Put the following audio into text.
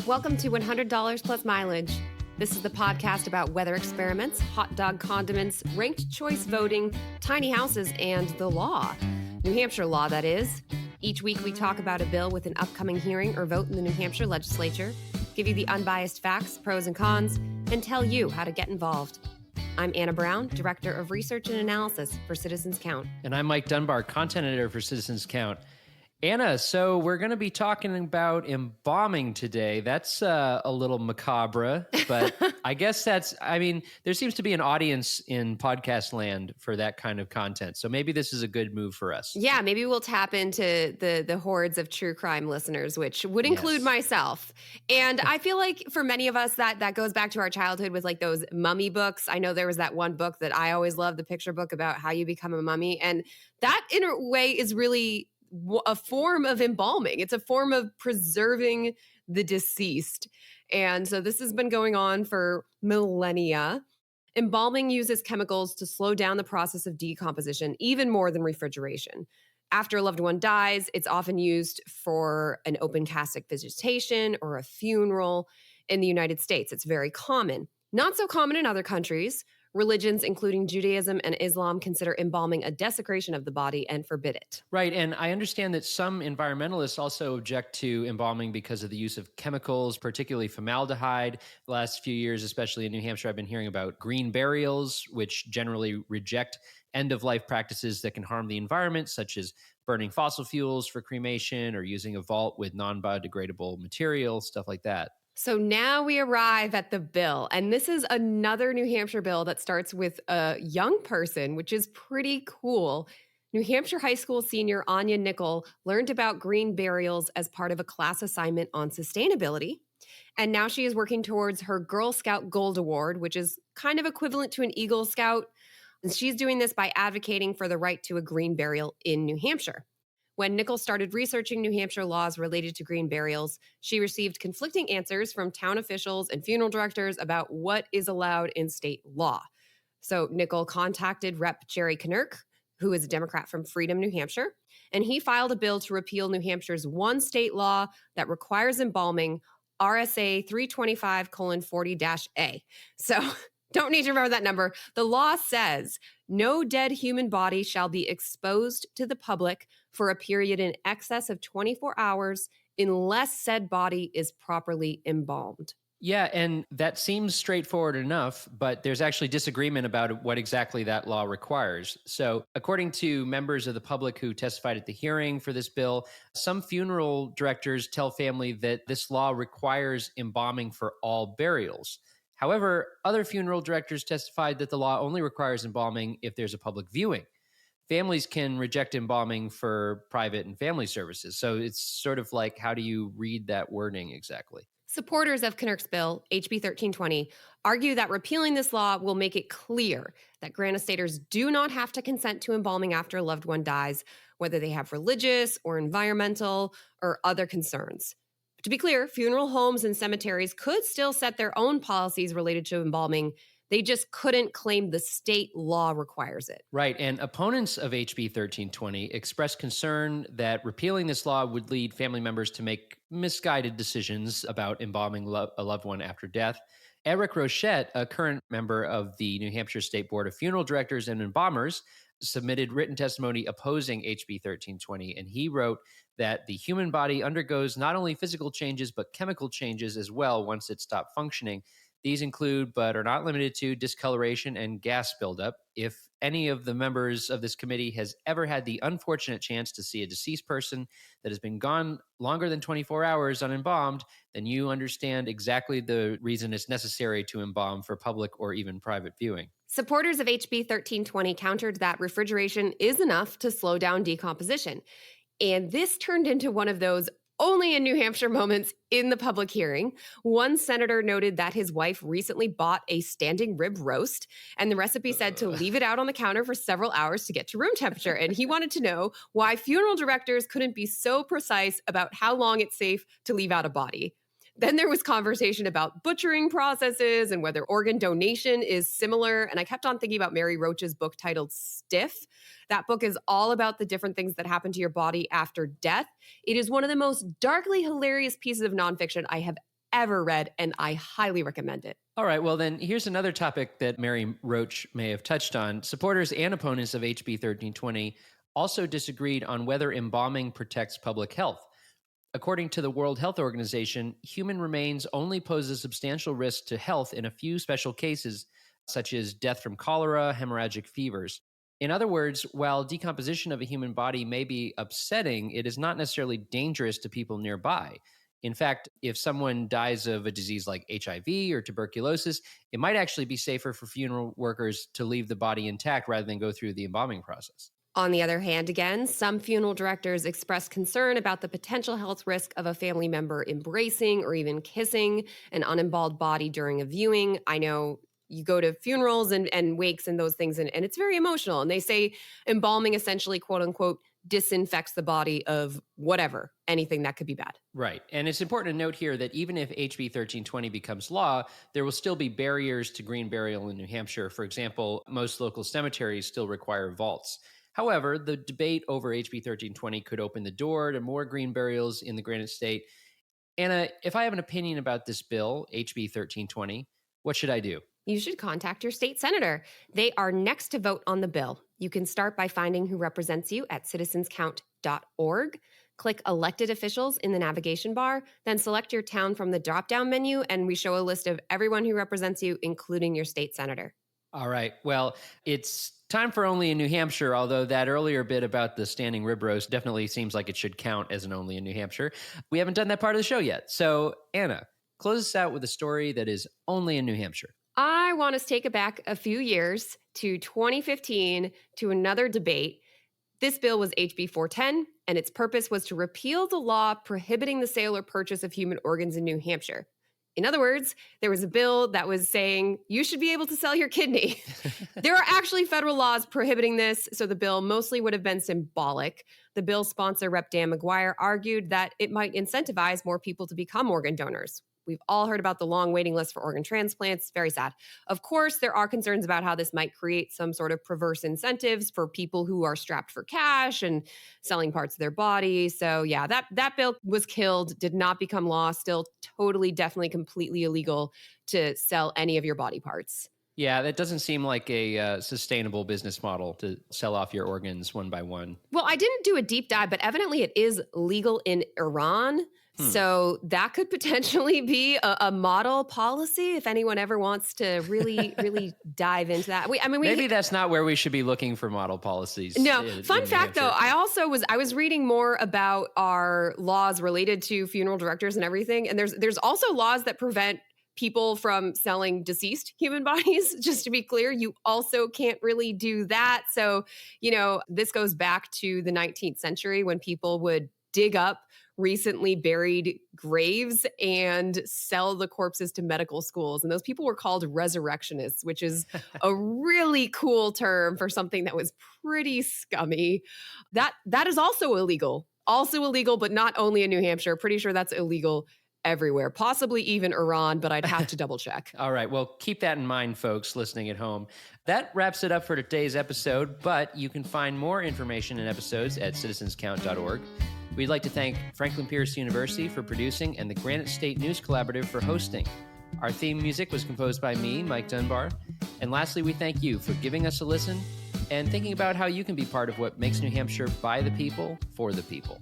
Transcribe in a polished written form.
Welcome to $100 Plus Mileage. This is the podcast about weather experiments, hot dog condiments, ranked choice voting, tiny houses, and the law. New Hampshire law, that is. Each week we talk about a bill with an upcoming hearing or vote in the New Hampshire Legislature, give you the unbiased facts, pros and cons, and tell you how to get involved. I'm Anna Brown, Director of Research and Analysis for Citizens Count. And I'm Mike Dunbar, Content Editor for Citizens Count. Anna, so we're going to be talking about embalming today. That's a little macabre, but I guess there seems to be an audience in podcast land for that kind of content. So maybe this is a good move for us. Yeah, maybe we'll tap into the hordes of true crime listeners, which would include myself. And I feel like for many of us, that goes back to our childhood with like those mummy books. I know there was that one book that I always loved, the picture book about how you become a mummy. And that in a way is really a form of embalming. It's a form of preserving the deceased. And so this has been going on for millennia. Embalming uses chemicals to slow down the process of decomposition even more than refrigeration. After a loved one dies, it's often used for an open casket visitation or a funeral. In the United States, it's very common. Not so common in other countries. Religions, including Judaism and Islam, consider embalming a desecration of the body and forbid it. Right, and I understand that some environmentalists also object to embalming because of the use of chemicals, particularly formaldehyde. The last few years, especially in New Hampshire, I've been hearing about green burials, which generally reject end-of-life practices that can harm the environment, such as burning fossil fuels for cremation or using a vault with non-biodegradable material, stuff like that. So now we arrive at the bill, and this is another New Hampshire bill that starts with a young person, which is pretty cool. New Hampshire high school senior Anya Nickel learned about green burials as part of a class assignment on sustainability, and now she is working towards her Girl Scout Gold Award, which is kind of equivalent to an Eagle Scout, and she's doing this by advocating for the right to a green burial in New Hampshire. When Nickel started researching New Hampshire laws related to green burials, she received conflicting answers from town officials and funeral directors about what is allowed in state law. So Nickel contacted Rep. Jerry Knirk, who is a Democrat from Freedom, New Hampshire, and he filed a bill to repeal New Hampshire's one state law that requires embalming, RSA 325:40-A. So don't need to remember that number. The law says no dead human body shall be exposed to the public for a period in excess of 24 hours unless said body is properly embalmed. Yeah, and that seems straightforward enough, but there's actually disagreement about what exactly that law requires. So according to members of the public who testified at the hearing for this bill, some funeral directors tell family that this law requires embalming for all burials. However, other funeral directors testified that the law only requires embalming if there's a public viewing. Families can reject embalming for private and family services. So it's sort of like, how do you read that wording exactly? Supporters of Knirk's bill, HB 1320, argue that repealing this law will make it clear that Granite staters do not have to consent to embalming after a loved one dies, whether they have religious or environmental or other concerns. To be clear, funeral homes and cemeteries could still set their own policies related to embalming. They just couldn't claim the state law requires it. Right. And opponents of HB 1320 expressed concern that repealing this law would lead family members to make misguided decisions about embalming a loved one after death. Eric Rochette, a current member of the New Hampshire State Board of Funeral Directors and Embalmers, submitted written testimony opposing HB 1320, and he wrote that the human body undergoes not only physical changes, but chemical changes as well once it stops functioning. These include, but are not limited to, discoloration and gas buildup. If any of the members of this committee has ever had the unfortunate chance to see a deceased person that has been gone longer than 24 hours unembalmed, then you understand exactly the reason it's necessary to embalm for public or even private viewing. Supporters of HB 1320 countered that refrigeration is enough to slow down decomposition. And this turned into one of those only in New Hampshire moments in the public hearing. One senator noted that his wife recently bought a standing rib roast, and the recipe said to leave it out on the counter for several hours to get to room temperature. And he wanted to know why funeral directors couldn't be so precise about how long it's safe to leave out a body. Then there was conversation about butchering processes and whether organ donation is similar. And I kept on thinking about Mary Roach's book titled Stiff. That book is all about the different things that happen to your body after death. It is one of the most darkly hilarious pieces of nonfiction I have ever read, and I highly recommend it. All right, well, then here's another topic that Mary Roach may have touched on. Supporters and opponents of HB 1320 also disagreed on whether embalming protects public health. According to the World Health Organization, human remains only pose a substantial risk to health in a few special cases, such as death from cholera, hemorrhagic fevers. In other words, while decomposition of a human body may be upsetting, it is not necessarily dangerous to people nearby. In fact, if someone dies of a disease like HIV or tuberculosis, it might actually be safer for funeral workers to leave the body intact rather than go through the embalming process. On the other hand, again, some funeral directors express concern about the potential health risk of a family member embracing or even kissing an unemballed body during a viewing. I know you go to funerals and wakes and those things, and it's very emotional. And they say embalming essentially, quote unquote, disinfects the body of whatever, anything that could be bad. Right. And it's important to note here that even if HB 1320 becomes law, there will still be barriers to green burial in New Hampshire. For example, most local cemeteries still require vaults. However, the debate over HB 1320 could open the door to more green burials in the Granite State. Anna, if I have an opinion about this bill, HB 1320, what should I do? You should contact your state senator. They are next to vote on the bill. You can start by finding who represents you at citizenscount.org. Click elected officials in the navigation bar, then select your town from the drop-down menu, and we show a list of everyone who represents you, including your state senator. All right. Well, it's time for Only in New Hampshire, although that earlier bit about the standing rib roast definitely seems like it should count as an Only in New Hampshire. We haven't done that part of the show yet. So, Anna, close us out with a story that is only in New Hampshire. I want us to take it back a few years to 2015 to another debate. This bill was HB 410, and its purpose was to repeal the law prohibiting the sale or purchase of human organs in New Hampshire. In other words, there was a bill that was saying you should be able to sell your kidney. There are actually federal laws prohibiting this, so the bill mostly would have been symbolic. The bill's sponsor, Rep. Dan McGuire, argued that it might incentivize more people to become organ donors. We've all heard about the long waiting list for organ transplants. Very sad. Of course, there are concerns about how this might create some sort of perverse incentives for people who are strapped for cash and selling parts of their body. So yeah, that bill was killed, did not become law, still totally, definitely, completely illegal to sell any of your body parts. Yeah, that doesn't seem like a sustainable business model to sell off your organs one by one. Well, I didn't do a deep dive, but evidently it is legal in Iran. So that could potentially be a model policy if anyone ever wants to really, really dive into that. Maybe that's not where we should be looking for model policies. No. Fun fact, though, I was reading more about our laws related to funeral directors and everything, and there's also laws that prevent people from selling deceased human bodies. Just to be clear, you also can't really do that. So, this goes back to the 19th century when people would dig up recently buried graves and sell the corpses to medical schools. And those people were called resurrectionists, which is a really cool term for something that was pretty scummy. That is also illegal. Also illegal, but not only in New Hampshire. Pretty sure that's illegal everywhere, possibly even Iran, but I'd have to double check. All right. Well, keep that in mind, folks listening at home. That wraps it up for today's episode, but you can find more information and episodes at citizenscount.org. We'd like to thank Franklin Pierce University for producing and the Granite State News Collaborative for hosting. Our theme music was composed by me, Mike Dunbar. And lastly, we thank you for giving us a listen and thinking about how you can be part of what makes New Hampshire by the people, for the people.